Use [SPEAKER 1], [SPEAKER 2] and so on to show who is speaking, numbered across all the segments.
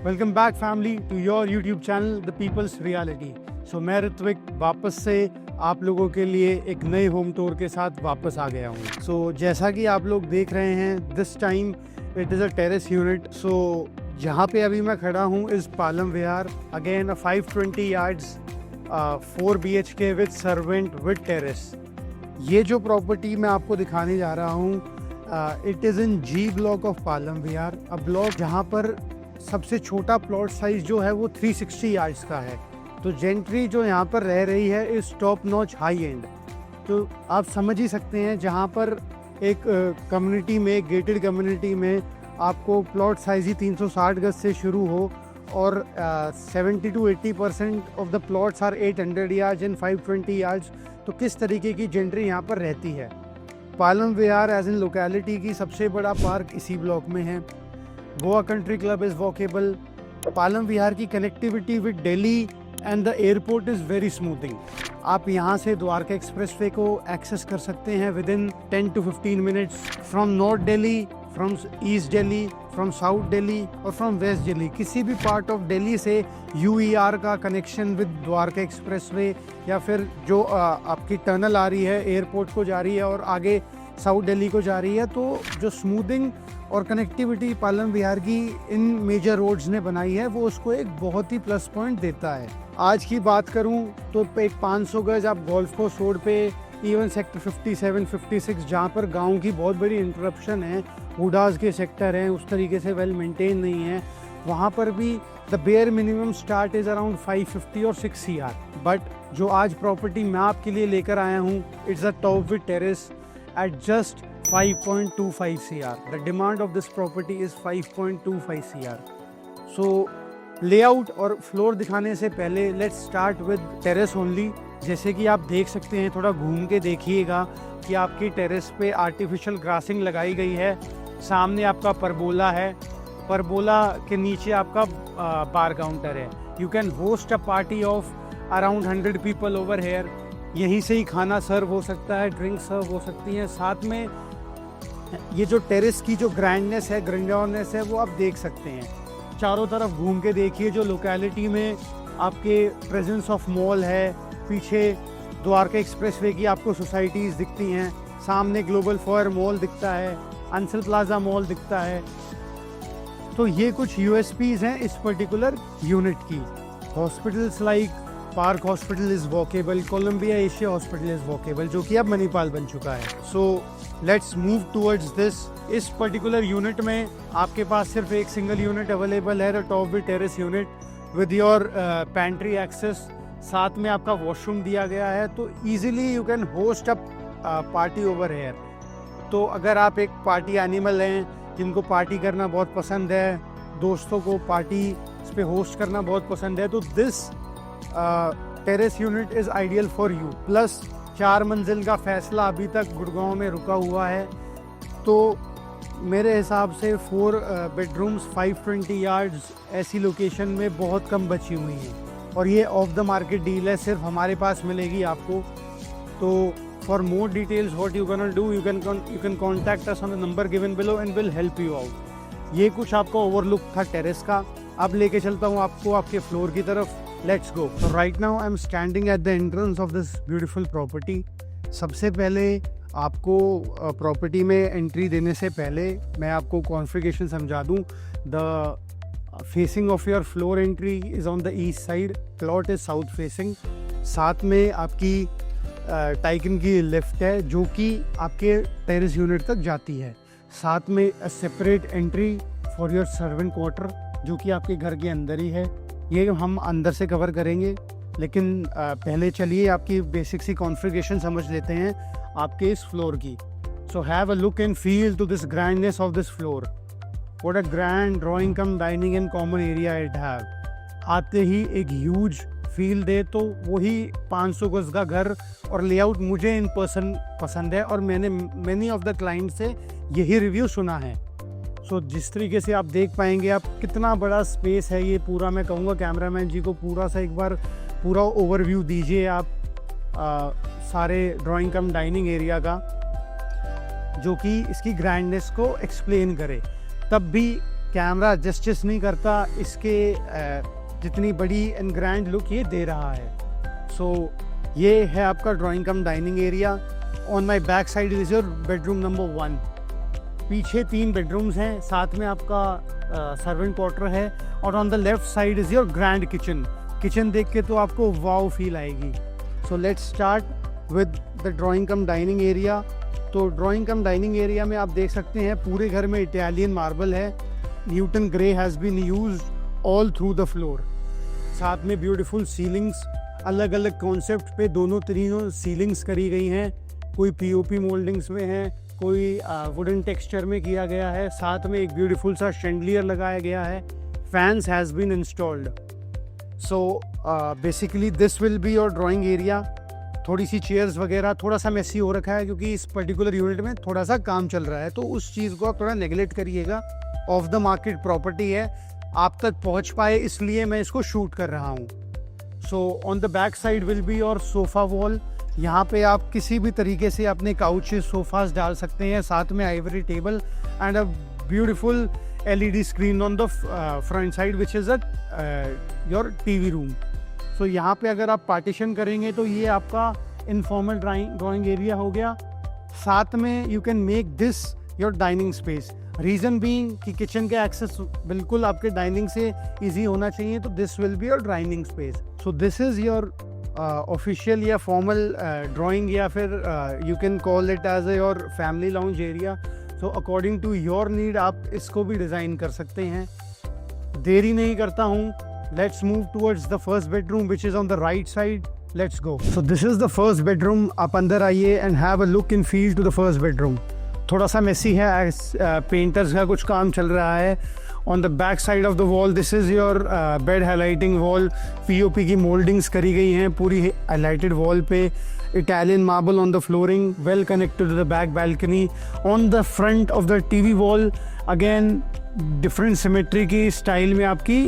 [SPEAKER 1] Welcome back family to your YouTube channel the people's reality. So मैं ऋत्विक वापस से आप लोगों के लिए एक नए होम टूर के साथ वापस आ गया हूँ। सो जैसा कि आप लोग देख रहे हैं, this time it is a terrace unit. So जहाँ पे अभी मैं खड़ा हूँ is Palam Vihar, again a 520 yards 4 BHK with servant with terrace. ये जो प्रॉपर्टी मैं आपको दिखाने जा रहा हूँ it is in G block of Palam Vihar, a block जहाँ पर सबसे छोटा प्लॉट साइज जो है वो 360 यार्ड्स का है। तो जेंट्री जो यहाँ पर रह रही है इस टॉप नॉच हाई एंड। तो आप समझ ही सकते हैं जहाँ पर एक कम्युनिटी में, गेटेड कम्युनिटी में आपको प्लॉट साइज ही 360 गज से शुरू हो और 70 to 80% of the plots are 800 yards and 520 yards. तो किस तरीके की जेंट्री यहाँ पर रहती है। Palam Vihar as in locality की सबसे बड़ा पार्क इसी ब्लॉक में है। Goa country club is walkable. Palam Vihar की connectivity with Delhi and the airport is very smoothing. आप यहाँ से द्वारका एक्सप्रेसवे को एक्सेस कर सकते हैं with in 10 to 15 minutes from north Delhi, from east Delhi, from south Delhi और फ्रॉम वेस्ट दिल्ली। किसी भी पार्ट ऑफ दिल्ली से UER का कनेक्शन विद द्वारका एक्सप्रेसवे या फिर जो आपकी टनल आ रही है एयरपोर्ट को जा रही है और आगे साउथ दिल्ली को जा रही है। तो जो स्मूथिंग और कनेक्टिविटी पालम विहार की इन मेजर रोड्स ने बनाई है वो उसको एक बहुत ही प्लस पॉइंट देता है। आज की बात करूं तो एक 500 गज आप गोल्फ कोर्स रोड पे, इवन सेक्टर 57, 56 जहाँ पर गांव की बहुत बड़ी इंटरप्शन है, हुडास के सेक्टर हैं, उस तरीके से वेल मेंटेन नहीं है, वहाँ पर भी the bare minimum start is around 550 और 6 CR। बट जो आज प्रॉपर्टी मैं आपके लिए लेकर आया हूँ it's a top with terrace at just 5.25 CR. The demand of this property is 5.25 CR. So layout और फ्लोर दिखाने से पहले let's start with terrace only। जैसे कि आप देख सकते हैं, थोड़ा घूम के देखिएगा कि आपकी टेरेस पे आर्टिफिशियल ग्रासिंग लगाई गई है। सामने आपका परबोला है, परबोला के नीचे आपका बार काउंटर है। You can host a party of around 100 people over here. यहीं से ही खाना सर्व हो सकता है, ड्रिंक सर्व हो सकती हैं। साथ में ये जो टेरेस की जो ग्रैंडनेस है, ग्रैंडियरनेस है, वो आप देख सकते हैं। चारों तरफ घूम के देखिए, जो लोकेलिटी में आपके प्रेजेंस ऑफ मॉल है, पीछे द्वारका एक्सप्रेसवे की आपको सोसाइटीज़ दिखती हैं, सामने ग्लोबल फॉयर मॉल दिखता है, अंसल प्लाजा मॉल दिखता है। तो ये कुछ USPs हैं इस पर्टिकुलर यूनिट की। Hospitals like park hospital is walkable, Columbia Asia hospital is walkable, जो कि अब मणिपाल बन चुका है। So let's move towards this. इस पर्टिकुलर यूनिट में आपके पास सिर्फ एक सिंगल यूनिट अवेलेबल है, the top with terrace unit with your pantry access. साथ में आपका वॉशरूम दिया गया है, तो easily you can host a party over here. तो अगर आप एक पार्टी एनिमल हैं जिनको पार्टी करना बहुत पसंद है, दोस्तों को पार्टी पे होस्ट करना बहुत पसंद है, तो this terrace unit is ideal for you. Plus 4 मंजिल का फैसला अभी तक गुड़गांव में रुका हुआ है। तो मेरे हिसाब से 4 बेडरूम्स 520 यार्ड्स ऐसी लोकेशन में बहुत कम बची हुई हैं और ये ऑफ द मार्केट डील है, सिर्फ हमारे पास मिलेगी आपको। तो for more details what you can do, you can contact us on the number given below and will help you out. ये कुछ आपका ओवरलुक था टेरेस का। अब लेके चलता हूँ आपको आपके फ्लोर की तरफ। Let's go. So right now I'm standing at the entrance of this beautiful property. सबसे पहले आपको प्रॉपर्टी में एंट्री देने से पहले मैं आपको कॉन्फ़िगरेशन समझा दूँ। The facing of your floor entry is on the east side, plot is south facing. साथ में आपकी टाइकन की लिफ्ट है जो कि आपके टेरेस यूनिट तक जाती है। साथ में a separate entry for your servant quarter जो कि आपके घर के अंदर ही है। ये हम अंदर से कवर करेंगे, लेकिन पहले चलिए आपकी बेसिक सी कॉन्फ़िगरेशन समझ लेते हैं आपके इस फ्लोर की। So have a look and feel to this grandness of this floor. What a grand drawing cum dining and common area it have. आते ही एक ह्यूज फील दे, तो वही 500 गज का घर और लेआउट मुझे इन पर्सन पसंद है और मैंने मैनी ऑफ द क्लाइंट से यही रिव्यू सुना है। सो जिस तरीके से आप देख पाएंगे, आप कितना बड़ा स्पेस है ये पूरा। मैं कहूँगा कैमरामैन जी को पूरा सा एक बार पूरा ओवरव्यू दीजिए आप सारे ड्राइंग कम डाइनिंग एरिया का, जो कि इसकी ग्रैंडनेस को एक्सप्लेन करे। तब भी कैमरा जस्टिस नहीं करता इसके जितनी बड़ी एंड ग्रैंड लुक ये दे रहा है। सो ये है आपका drawing cum dining area. On my back side is your bedroom number 1। पीछे 3 बेडरूम्स हैं, साथ में आपका सर्वेंट क्वार्टर है, और on the left side is your grand kitchen. Kitchen देख के तो आपको वाव फील आएगी। So let's start with the drawing cum dining area. तो ड्राइंग कम डाइनिंग एरिया में आप देख सकते हैं पूरे घर में इटालियन मार्बल है। Newton grey has been used all through the floor. साथ में ब्यूटीफुल सीलिंग्स, अलग अलग कॉन्सेप्ट पे तीनों सीलिंग्स करी गई हैं। कोई पीओपी मोल्डिंग्स में है, कोई वुडन टेक्सचर में किया गया है। साथ में एक ब्यूटीफुल सा शैंडलियर लगाया गया है। Fans has been installed. So basically this will be your drawing area. थोड़ी सी चेयर्स वगैरह थोड़ा सा मेसी हो रखा है क्योंकि इस पर्टिकुलर यूनिट में थोड़ा सा काम चल रहा है, तो उस चीज़ को आप थोड़ा नेगलेक्ट करिएगा। ऑफ द मार्केट प्रॉपर्टी है, आप तक पहुंच पाए इसलिए मैं इसको शूट कर रहा हूं। So on the back side will be your sofa wall. यहाँ पे आप किसी भी तरीके से अपने काउचेस सोफास डाल सकते हैं। साथ में ivory table and a beautiful LED screen on the front side which is your TV room. So यहाँ पे अगर आप पार्टीशन करेंगे तो ये आपका इनफॉर्मल ड्राइंग एरिया हो गया। साथ में you can make this your dining space. Reason being कि किचन के एक्सेस बिल्कुल आपके डाइनिंग से इजी होना चाहिए, तो this will be your dining space. So this is your official या फॉर्मल ड्राइंग, या फिर you can call it as your family lounge area. So according to your need आप इसको भी डिज़ाइन कर सकते हैं। देरी नहीं करता हूँ, let's move towards the first bedroom which is on the right side. Let's go. So this is the first bedroom. आप अंदर आइए and have a look in feel to the first bedroom. थोड़ा सा मेसी है, painters का कुछ काम चल रहा है। On the back side of the wall this is your bed highlighting wall. POP की मोल्डिंग्स करी गई हैं पूरी हाईलाइटेड वॉल पे। Italian marble on the flooring, well connected to the back balcony. On the front of the TV wall again different symmetry की style में आपकी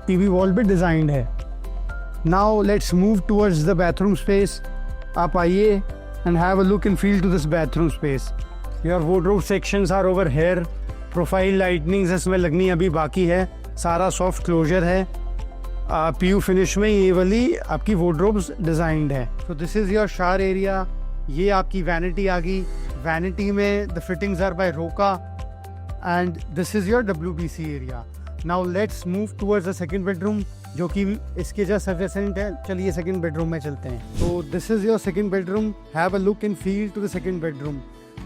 [SPEAKER 1] TV wall पे डिज़ाइंड है। Now let's move towards the bathroom space. आप आइए and have a look and feel to this bathroom space. Your wardrobe sections are over here. Profile lightnings इसमें लगनी अभी बाकी है। सारा सॉफ्ट क्लोजर है। PU फिनिश में ये वाली आपकी wardrobes डिज़ाइंड है। So this is your shower area. ये आपकी वैनिटी आ गई। वैनिटी में the fittings are by Roka and this is your WBC area. Now let's move towards the second bedroom, जो कि इसके जस्ट एडजेसेंट है। चलिए सेकंड बेडरूम में चलते हैं। तो this is your second bedroom. Have a look in feel to the second bedroom.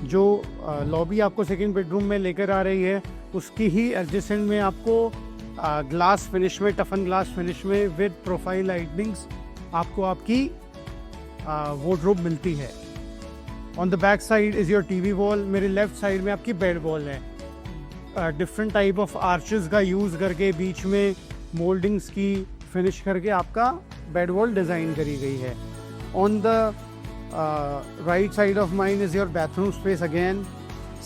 [SPEAKER 1] जो लॉबी आपको सेकंड बेडरूम में लेकर आ रही है उसकी ही एडजेसेंट में आपको ग्लास फिनिश में, टफन ग्लास फिनिश में विद प्रोफाइल लाइटनिंग्स आपको आपकी वार्डरोब मिलती है। On the back side is your TV wall. मेरे लेफ्ट साइड में आपकी बेड वॉल है। डिफरेंट टाइप ऑफ आर्चेस का यूज़ करके बीच में मोल्डिंग्स की फिनिश करके आपका बेड वॉल डिज़ाइन करी गई है। On the right side of mine is your bathroom space. Again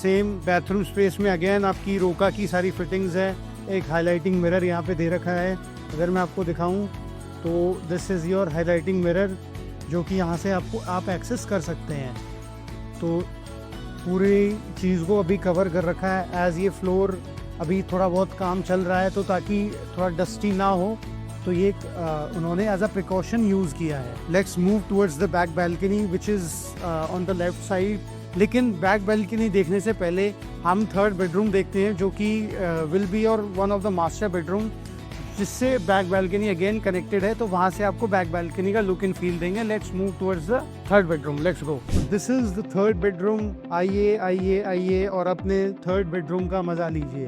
[SPEAKER 1] same bathroom space में अगेन आपकी रोका की सारी फिटिंग्स है। एक हाईलाइटिंग मिरर यहाँ पे दे रखा है। अगर मैं आपको दिखाऊं तो this is your highlighting mirror, जो कि यहाँ से आप एक्सेस कर सकते हैं। तो पूरी चीज़ को अभी कवर कर रखा है। एज़ ये फ्लोर अभी थोड़ा बहुत काम चल रहा है, तो ताकि थोड़ा डस्टी ना हो, तो ये उन्होंने एज अ प्रिकॉशन यूज़ किया है। Let's move towards the back balcony which is on the left side. लेकिन बैक बैल्कनी देखने से पहले हम थर्ड बेडरूम देखते हैं, जो कि विल बी और one of the master bedroom, जिससे बैक बैल्कनी अगेन कनेक्टेड है। तो वहाँ से आपको बैक बैल्कनी का लुक इन फील देंगे। Let's move towards the third bedroom. Let's go. This is the third bedroom. आइए आइए आइए और अपने थर्ड बेडरूम का मज़ा लीजिए।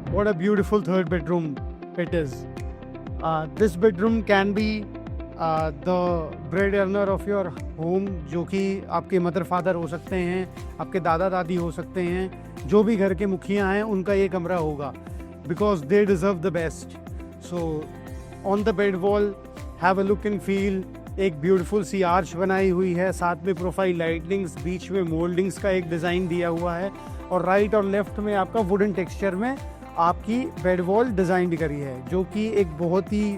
[SPEAKER 1] What a beautiful third bedroom it is. This bedroom can be the bread earner of your home, जो कि आपके मदर फादर हो सकते हैं, आपके दादा दादी हो सकते हैं, जो भी घर के मुखिया हैं उनका ये कमरा होगा, because they deserve the best. So on the bed wall have a look and feel. एक ब्यूटीफुल सी आर्च बनाई हुई है, साथ में प्रोफाइल लाइटनिंग्स, बीच में मोल्डिंग्स का एक डिज़ाइन दिया हुआ है, और राइट और लेफ्ट में आपका वुडन टेक्सचर में आपकी बेड वॉल डिज़ाइन करी है, जो कि एक बहुत ही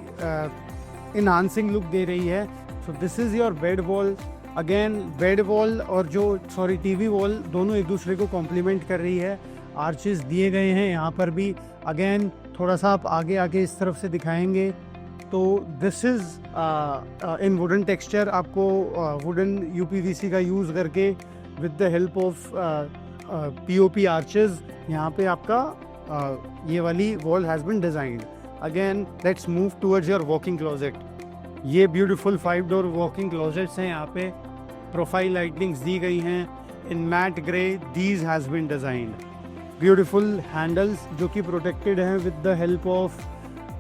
[SPEAKER 1] इन्हांसिंग लुक दे रही है। So this is your bed wall. Again bed wall और टीवी वॉल दोनों एक दूसरे को कॉम्प्लीमेंट कर रही है। आर्चेस दिए गए हैं यहाँ पर भी। अगेन थोड़ा सा आप आगे आके इस तरफ से दिखाएंगे तो this is in wooden texture. आपको वुडन यूपीवीसी का यूज़ करके with the help of POP arches यहाँ पे आपका ये वाली wall has been designed. Again let's move towards your walking closet. ये ब्यूटीफुल 5 डोर वॉकिंग क्लोजेट्स हैं। यहाँ पे प्रोफाइल लाइटनिंग्स दी गई हैं in matte grey. These has been designed. Beautiful handles जो कि प्रोटेक्टेड हैं with the help of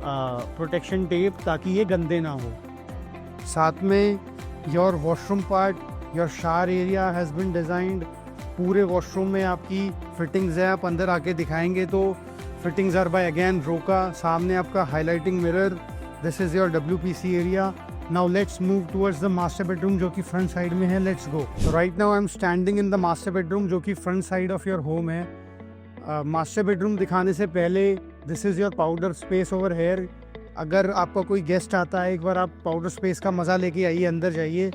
[SPEAKER 1] protection tape ताकि ये गंदे ना हो। साथ में your washroom part, your shower area has been designed. पूरे वॉशरूम में आपकी फिटिंग्स है। आप अंदर आके दिखाएंगे तो फिटिंग्स आर बाय अगेन रोका। सामने आपका highlighting mirror. This is your WPC area. Now let's move towards the master bedroom जो कि फ्रंट साइड में है। Let's go. Right now I am standing in the master bedroom जो कि front side of your home है। Master bedroom दिखाने से पहले this is your powder space over here. अगर आपका कोई गेस्ट आता है, एक बार आप पाउडर स्पेस का मज़ा लेके आइए, अंदर जाइए।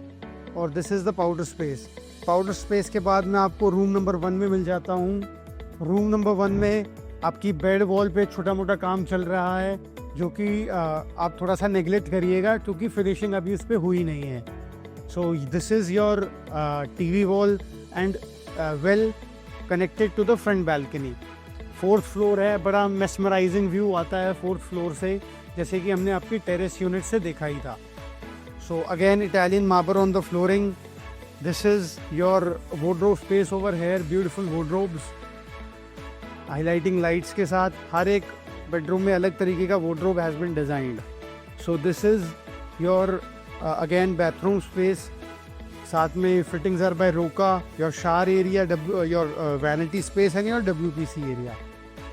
[SPEAKER 1] और this is the powder space. Powder space के बाद मैं आपको रूम नंबर 1 में मिल जाता हूँ। रूम नंबर 1 में आपकी बेड वॉल पे छोटा मोटा काम चल रहा है जो कि आप थोड़ा सा नेगलेक्ट करिएगा क्योंकि फिनिशिंग अभी इस पर हुई नहीं है। So this is your TV wall and well connected to the front balcony. 4th floor है। बड़ा मेस्मराइजिंग व्यू आता है 4th फ्लोर से, जैसे कि हमने आपकी टेरेस यूनिट से देखा ही था। So again Italian marble on the flooring. This is your wardrobe space over here. Beautiful wardrobes highlighting lights के साथ। हर एक बेडरूम में अलग तरीके का wardrobe has been designed. So this is your again bathroom space. साथ में फिटिंग्स आर बाय रोका। Your shower area, your vanity space and your WPC area.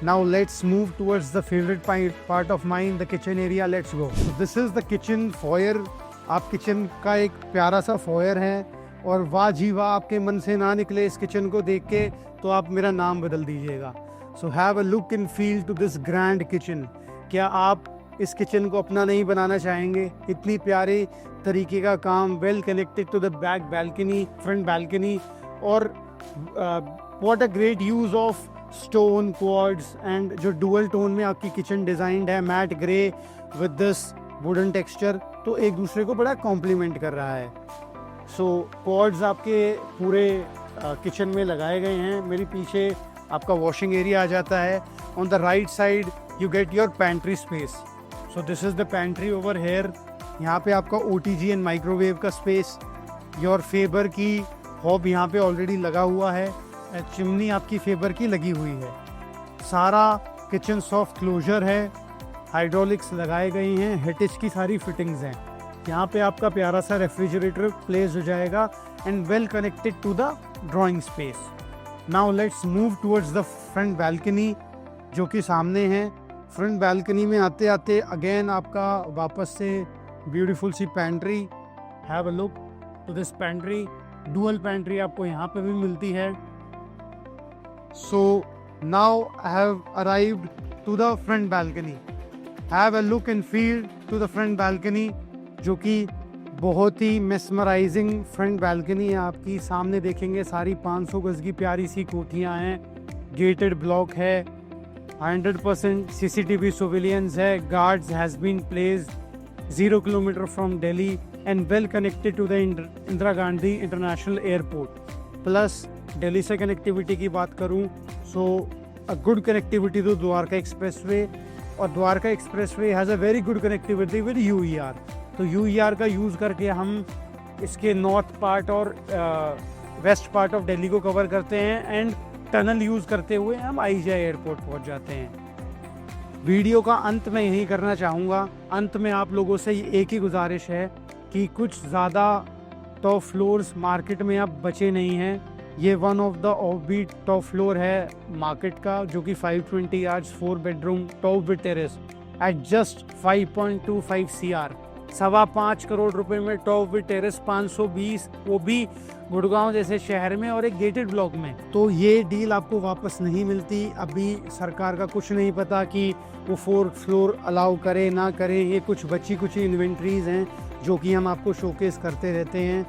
[SPEAKER 1] Now let's move towards the favorite part of mine, the kitchen area. Let's go. So this is the kitchen foyer. आप kitchen का एक प्यारा सा foyer है और वाह जी वाह आपके मन से ना निकले इस किचन को देख के तो आप मेरा नाम बदल दीजिएगा। So have a look and feel to this grand kitchen. क्या आप इस किचन को अपना नहीं बनाना चाहेंगे? इतनी प्यारे तरीके का काम, well connected to the back balcony, front balcony. और what a great use of stone quartz and जो डुअल टोन में आपकी किचन डिज़ाइंड है, matte grey with this wooden texture, तो एक दूसरे को बड़ा कॉम्प्लीमेंट कर रहा है। सो क्वार्ट्ज आपके पूरे किचन में लगाए गए हैं। मेरे पीछे आपका वॉशिंग एरिया आ जाता है। On the right side you get your pantry space. So this is the pantry over here. यहाँ पे आपका OTG एंड माइक्रोवेव का स्पेस। योर फेबर की हॉब यहाँ पे ऑलरेडी लगा हुआ है। चिमनी आपकी फेबर की लगी हुई है। सारा किचन सॉफ्ट क्लोजर है। हाइड्रोलिक्स लगाए गए हैं। हिटिच की सारी फिटिंग्स हैं। यहाँ पे आपका प्यारा सा रेफ्रिजरेटर प्लेस हो जाएगा and well connected to the drawing space. Now let's move towards the front balcony जो कि सामने है। फ्रंट बैल्कनी में आते आते अगेन आपका वापस से ब्यूटीफुल सी pantry. Have a look to this pantry. Dual pantry आपको यहाँ पे भी मिलती है। So now I have arrived to the front balcony. Have a look and feel to the front balcony जो कि बहुत ही mesmerizing front balcony है आपकी। सामने देखेंगे सारी 500 गज की प्यारी सी कोठियाँ हैं। Gated block है। 100% CCTV surveillance है। Guards has been placed 0 kilometer from Delhi and well connected to the Indira Gandhi International Airport. Plus Delhi से कनेक्टिविटी की बात करूं so a good connectivity to Dwarka expressway. और Dwarka expressway has a very good connectivity with UER। तो UER का use करके हम इसके नॉर्थ पार्ट और वेस्ट पार्ट ऑफ दिल्ली को कवर करते हैं एंड टनल यूज़ करते हुए हम IGI एयरपोर्ट पहुंच जाते हैं। वीडियो का अंत में यही करना चाहूँगा। अंत में आप लोगों से एक ही गुजारिश है कि कुछ ज़्यादा टॉप फ्लोर्स मार्केट में अब बचे नहीं हैं। ये one of the offbeat top floor है मार्केट का जो कि 520 yards 4 bedroom top with terrace at just 5.25 CR। 5.25 crore रुपए में टॉप विद टेरेस 520, वो भी गुड़गांव जैसे शहर में और एक गेटेड ब्लॉक में। तो ये डील आपको वापस नहीं मिलती। अभी सरकार का कुछ नहीं पता कि वो 4th फ्लोर अलाउ करे ना करे। ये कुछ बची कुछ इन्वेंट्रीज हैं जो कि हम आपको शोकेस करते रहते हैं।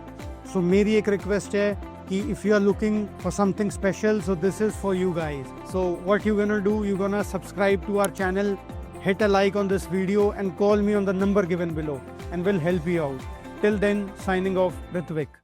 [SPEAKER 1] सो मेरी एक रिक्वेस्ट है कि if you are looking for something special, so this is for you guys. So what you gonna do, you gonna subscribe to our channel, hit a like on this video and call me on the number given below and we'll help you out. Till then, signing off, Ritvik.